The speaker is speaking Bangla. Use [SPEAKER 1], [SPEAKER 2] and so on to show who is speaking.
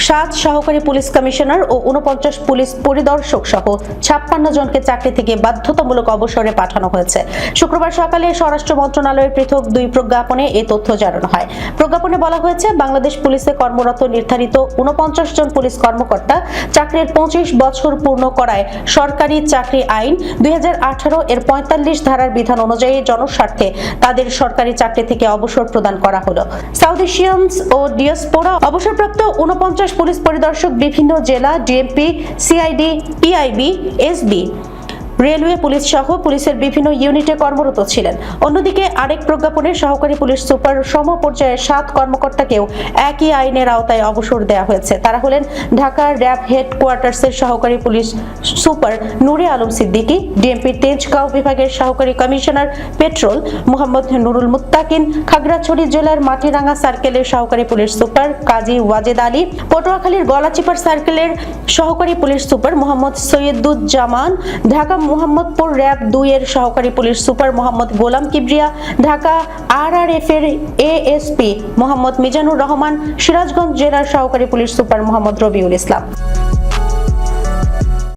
[SPEAKER 1] 7 সহকারী পুলিশ কমিশনার ও 49 পুলিশ পরিদর্শক সহ 56 জনকে চাকরি থেকে বাধ্যতামূলক অবসরে পাঠানো হয়েছে। শুক্রবার সকালে স্বরাষ্ট্র মন্ত্রণালয়ের পৃথক 2 প্রজ্ঞাপনে এই তথ্য জানানো হয়। প্রজ্ঞাপনে বলা হয়েছে, বাংলাদেশ পুলিশে কর্মরত নির্ধারিত 49 জন পুলিশ কর্মকর্তা চাকরির 25 বছর পূর্ণ করায় সরকারি চাকরি আইন 2018 এর 45 ধারার বিধান অনুযায়ী জনস্বার্থে তাদের সরকারি চাকরি থেকে অবসর প্রদান করা হলো। সাউথ এশিয়ানস ও ডিয়াসপোরা অবসরপ্রাপ্ত 49 পুলিশ পরিদর্শক বিভিন্ন জেলা, DMP, CID, PIB, SB, railway police সহ পুলিশের বিভিন্ন ইউনিটে কর্মরত ছিলেন। অন্যদিকে আরেক প্রজ্ঞাপনে সহকারী পুলিশ সুপার সমপর্যায়ের 7 কর্মকর্তাকেও একই আইনের আওতায় অবসর দেওয়া হয়েছে। তারা হলেন ঢাকার র্যাব হেডকোয়ার্টার্সের সহকারী পুলিশ সুপার নূরে আলম সিদ্দিকী, ডিএমপি তেজগাঁও বিভাগের সহকারী কমিশনার পেট্রোল মোহাম্মদ নুরুল মুত্তাকিন, খাগড়াছড়ি জেলার মাটিরাঙ্গা সার্কেলের সহকারী পুলিশ সুপার কাজী ওয়াজেদ আলী, পটুয়াখালীর গলাচিপার সার্কেলের সহকারী police super Mohammad Syeduzzaman, Dhaka Mohammadpur RAB 2 এর সহকারী police super Mohammad Golam Kibria, Dhaka RRF এর এএসপি মোহাম্মদ মিজানুর রহমান, সিরাজগঞ্জ জেলার সহকারী পুলিশ সুপার মোহাম্মদ রবিউল ইসলাম।